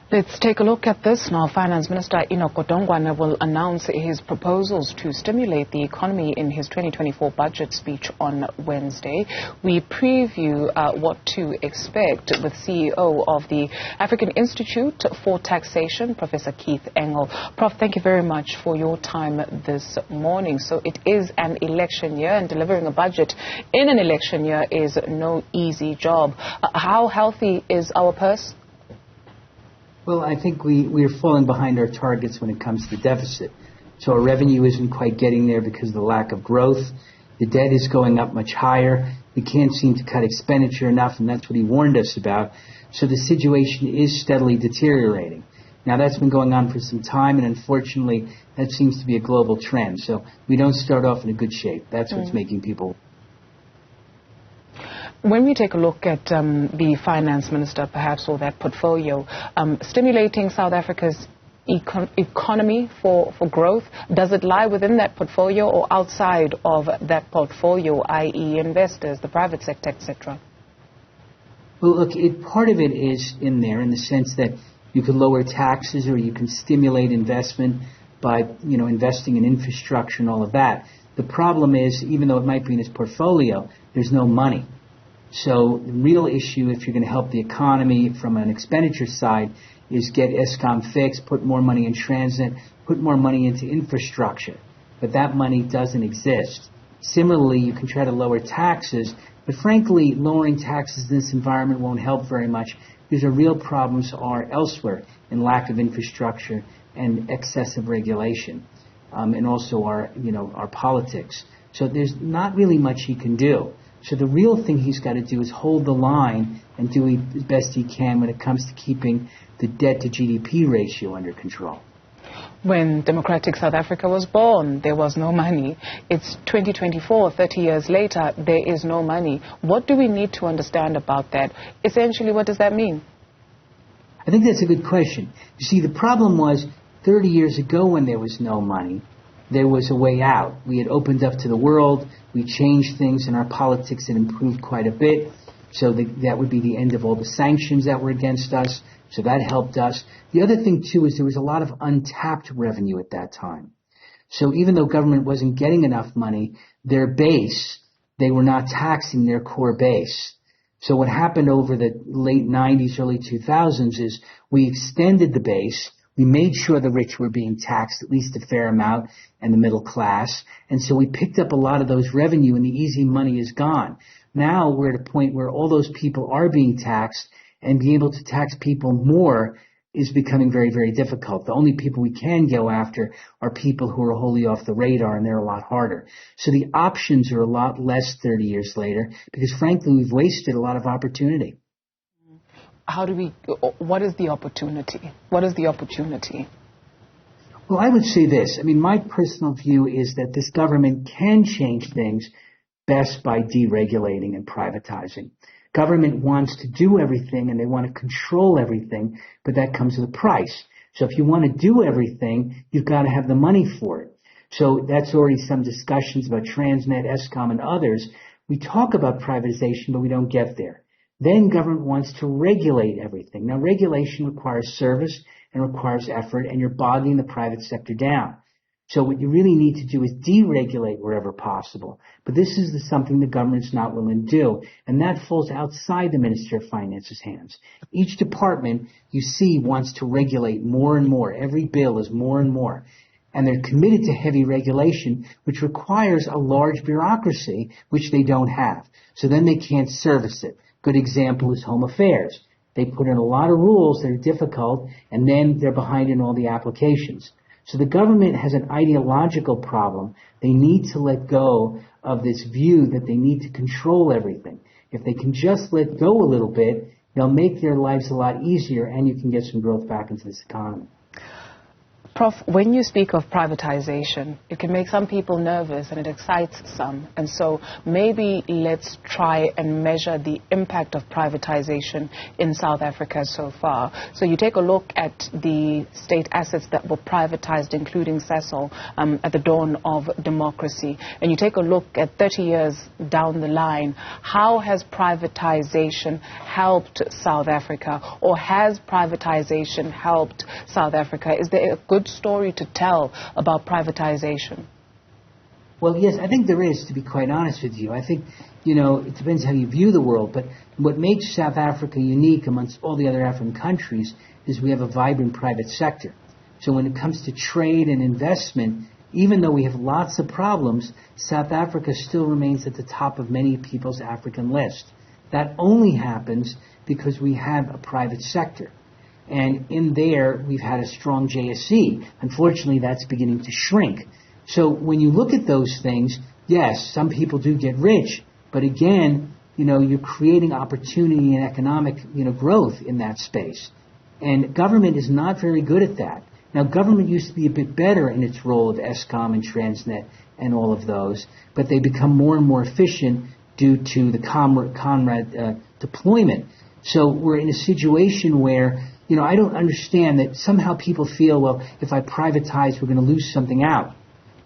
Let's take a look at this now. Finance Minister Enoch Godongwana will announce his proposals to stimulate the economy in his 2024 budget speech on Wednesday. We preview what to expect with CEO of the African Institute for Taxation, Professor Keith Engel. Prof, thank you very much for your time this morning. So it is an election year, and delivering a budget in an election year is no easy job. How healthy is our purse? Well, I think we're falling behind our targets when it comes to the deficit. So our revenue isn't quite getting there because of the lack of growth. The debt is going up much higher. We can't seem to cut expenditure enough, and that's what he warned us about. So the situation is steadily deteriorating. Now, that's been going on for some time, and unfortunately, that seems to be a global trend. So we don't start off in a good shape. That's what's making people... When we take a look at the finance minister, perhaps, or that portfolio, stimulating South Africa's economy for growth, does it lie within that portfolio or outside of that portfolio, i.e. investors, the private sector, etc.? Well, look, part of it is in there in the sense that you can lower taxes or you can stimulate investment by, investing in infrastructure and all of that. The problem is, even though it might be in his portfolio, there's no money. So the real issue, if you're going to help the economy from an expenditure side, is get Eskom fixed, put more money in transit, put more money into infrastructure. But that money doesn't exist. Similarly, you can try to lower taxes, but frankly, lowering taxes in this environment won't help very much because the real problems are elsewhere in lack of infrastructure and excessive regulation, and also our politics. So there's not really much he can do. So the real thing he's got to do is hold the line and do as best he can when it comes to keeping the debt to GDP ratio under control. When democratic South Africa was born, there was no money. It's 2024, 30 years later, there is no money. What do we need to understand about that? Essentially, what does that mean? I think that's a good question. You see, the problem was 30 years ago when there was no money, there was a way out. We had opened up to the world. We changed things, and our politics had improved quite a bit. So that would be the end of all the sanctions that were against us. So that helped us. The other thing, too, is there was a lot of untapped revenue at that time. So even though government wasn't getting enough money, their base, they were not taxing their core base. So what happened over the late 90s, early 2000s is we extended the base. We made sure the rich were being taxed at least a fair amount and the middle class. And so we picked up a lot of those revenue and the easy money is gone. Now we're at a point where all those people are being taxed, and being able to tax people more is becoming very, very difficult. The only people we can go after are people who are wholly off the radar, and they're a lot harder. So the options are a lot less 30 years later because, frankly, we've wasted a lot of opportunity. What is the opportunity? What is the opportunity? Well, I would say this. My personal view is that this government can change things best by deregulating and privatizing. Government wants to do everything and they want to control everything, but that comes with a price. So if you want to do everything, you've got to have the money for it. So that's already some discussions about Transnet, Eskom, and others. We talk about privatization, but we don't get there. Then government wants to regulate everything. Now, regulation requires service and requires effort, and you're bogging the private sector down. So what you really need to do is deregulate wherever possible. But this is something the government's not willing to do, and that falls outside the Minister of Finance's hands. Each department, you see, wants to regulate more and more. Every bill is more and more. And they're committed to heavy regulation, which requires a large bureaucracy, which they don't have. So then they can't service it. Good example is Home Affairs. They put in a lot of rules that are difficult, and then they're behind in all the applications. So the government has an ideological problem. They need to let go of this view that they need to control everything. If they can just let go a little bit, they'll make their lives a lot easier, and you can get some growth back into this economy. Prof, when you speak of privatization, it can make some people nervous and it excites some. And so maybe let's try and measure the impact of privatization in South Africa so far. So you take a look at the state assets that were privatized, including Fiscal, at the dawn of democracy. And you take a look at 30 years down the line. How has privatization helped South Africa? Or has privatization helped South Africa? Is there a good story to tell about privatization? Well, yes, I think there is, to be quite honest with you. I think, it depends how you view the world, but what makes South Africa unique amongst all the other African countries is we have a vibrant private sector. So when it comes to trade and investment, even though we have lots of problems, South Africa still remains at the top of many people's African list. That only happens because we have a private sector. And in there, we've had a strong JSE. Unfortunately, that's beginning to shrink. So when you look at those things, yes, some people do get rich. But again, you're creating opportunity and economic, growth in that space. And government is not very good at that. Now, government used to be a bit better in its role of Eskom and Transnet and all of those, but they become more and more efficient due to the Conrad deployment. So we're in a situation where I don't understand that somehow people feel, well, if I privatize, we're going to lose something out.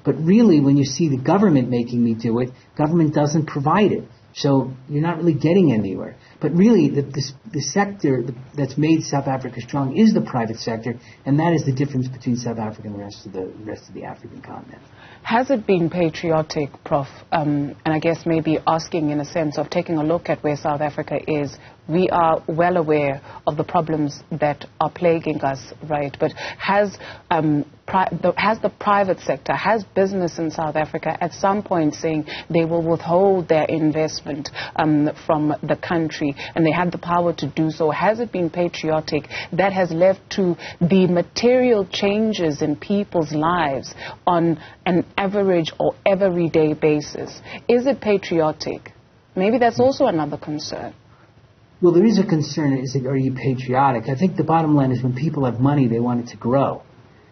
But really, when you see the government making me do it, government doesn't provide it. So you're not really getting anywhere. But really, the sector that's made South Africa strong is the private sector, and that is the difference between South Africa and the rest of the African continent. Has it been patriotic, Prof? And I guess maybe asking in a sense of taking a look at where South Africa is. We are well aware of the problems that are plaguing us, right? But has the private sector, has business in South Africa at some point saying they will withhold their investment from the country, and they have the power to do so? Has it been patriotic that has led to the material changes in people's lives on an average or everyday basis? Is it patriotic? Maybe that's also another concern. Well, there is a concern, are you patriotic? I think the bottom line is when people have money, they want it to grow.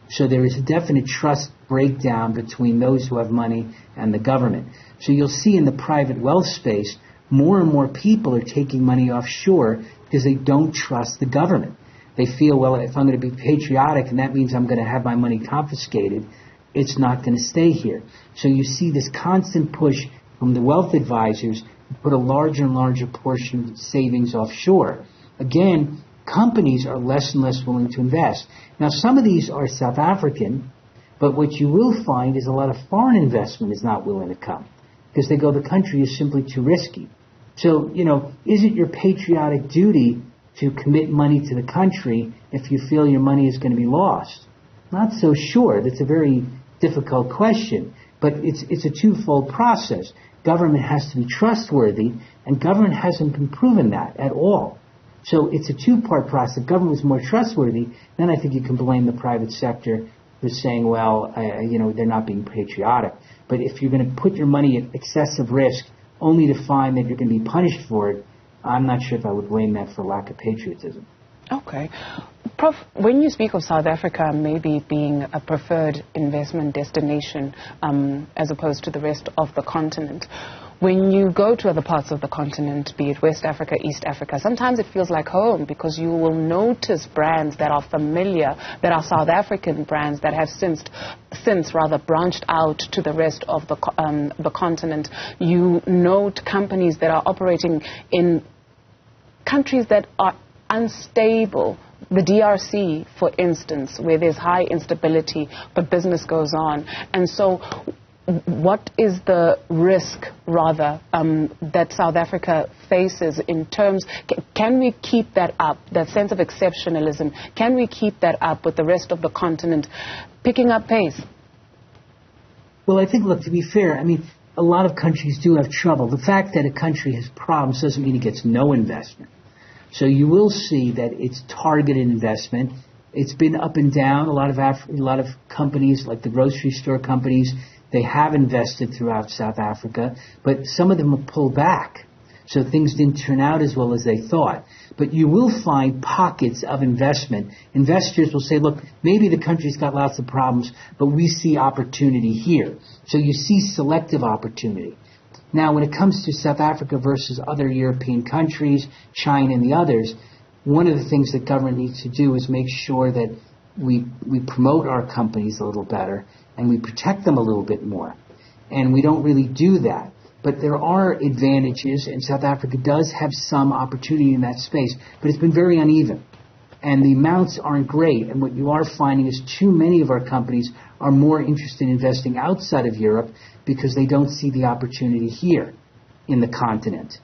So there is a definite trust breakdown between those who have money and the government. So you'll see in the private wealth space, more and more people are taking money offshore because they don't trust the government. They feel, well, if I'm going to be patriotic and that means I'm going to have my money confiscated, it's not going to stay here. So you see this constant push from the wealth advisors to put a larger and larger portion of savings offshore. Again, companies are less and less willing to invest. Now, some of these are South African, but what you will find is a lot of foreign investment is not willing to come because they go, the country is simply too risky. So, is it your patriotic duty to commit money to the country if you feel your money is going to be lost? Not so sure. That's a very difficult question, but it's a twofold process. Government has to be trustworthy, and government hasn't been proven that at all. So it's a two-part process. If government was more trustworthy, then I think you can blame the private sector for saying, well, they're not being patriotic. But if you're going to put your money at excessive risk only to find that you're going to be punished for it, I'm not sure if I would blame that for lack of patriotism. Okay. Prof, when you speak of South Africa maybe being a preferred investment destination as opposed to the rest of the continent, when you go to other parts of the continent, be it West Africa, East Africa, sometimes it feels like home because you will notice brands that are familiar, that are South African brands that have since branched out to the rest of the continent. You note companies that are operating in countries that are unstable. The DRC, for instance, where there's high instability, but business goes on. And so what is the risk, rather, that South Africa faces in terms, can we keep that up, that sense of exceptionalism, can we keep that up with the rest of the continent picking up pace? Well, I think, look, to be fair, a lot of countries do have trouble. The fact that a country has problems doesn't mean it gets no investment. So you will see that it's targeted investment. It's been up and down. A lot of companies, like the grocery store companies, they have invested throughout South Africa, but some of them have pulled back. So things didn't turn out as well as they thought. But you will find pockets of investment. Investors will say, look, maybe the country's got lots of problems, but we see opportunity here. So you see selective opportunity. Now, when it comes to South Africa versus other European countries, China and the others, one of the things that government needs to do is make sure that we promote our companies a little better and we protect them a little bit more. And we don't really do that. But there are advantages, and South Africa does have some opportunity in that space, but it's been very uneven. And the amounts aren't great, and what you are finding is too many of our companies are more interested in investing outside of Europe because they don't see the opportunity here in the continent.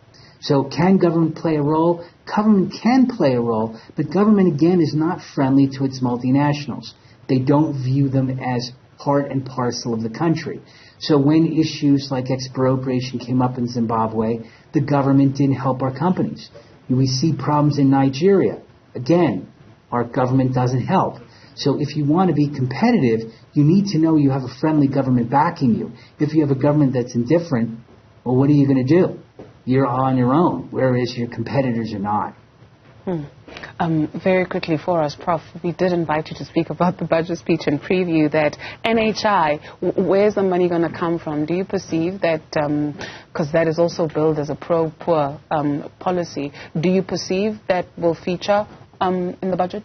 So can government play a role? Government can play a role, but government, again, is not friendly to its multinationals. They don't view them as part and parcel of the country. So when issues like expropriation came up in Zimbabwe, the government didn't help our companies. We see problems in Nigeria. Again, our government doesn't help. So if you want to be competitive, you need to know you have a friendly government backing you. If you have a government that's indifferent, well, what are you going to do? You're on your own, whereas your competitors are not. Very quickly for us, Prof, we did invite you to speak about the budget speech and preview that NHI, where's the money going to come from? Do you perceive that, because that is also billed as a pro-poor policy, do you perceive that will feature in the budget?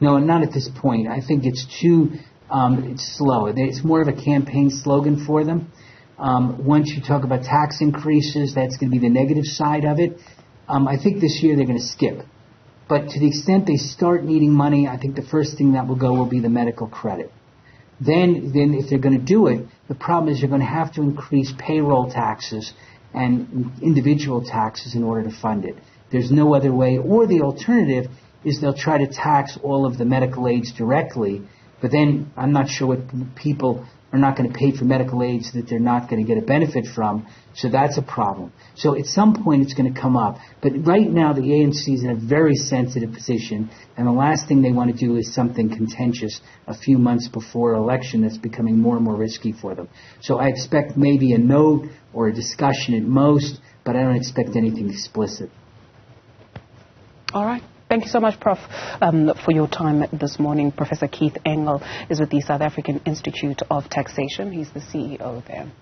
No, not at this point. I think it's too it's slow. It's more of a campaign slogan for them. Once you talk about tax increases, that's going to be the negative side of it. I think this year they're going to skip. But to the extent they start needing money, I think the first thing that will go will be the medical credit. Then if they're going to do it, the problem is you're going to have to increase payroll taxes and individual taxes in order to fund it. There's no other way. Or the alternative is they'll try to tax all of the medical aids directly, but then I'm not sure what people are not going to pay for medical aids that they're not going to get a benefit from, so that's a problem. So at some point it's going to come up. But right now the ANC is in a very sensitive position, and the last thing they want to do is something contentious a few months before election that's becoming more and more risky for them. So I expect maybe a note or a discussion at most, but I don't expect anything explicit. All right. Thank you so much, Prof, for your time this morning. Professor Keith Engel is with the South African Institute of Taxation. He's the CEO there.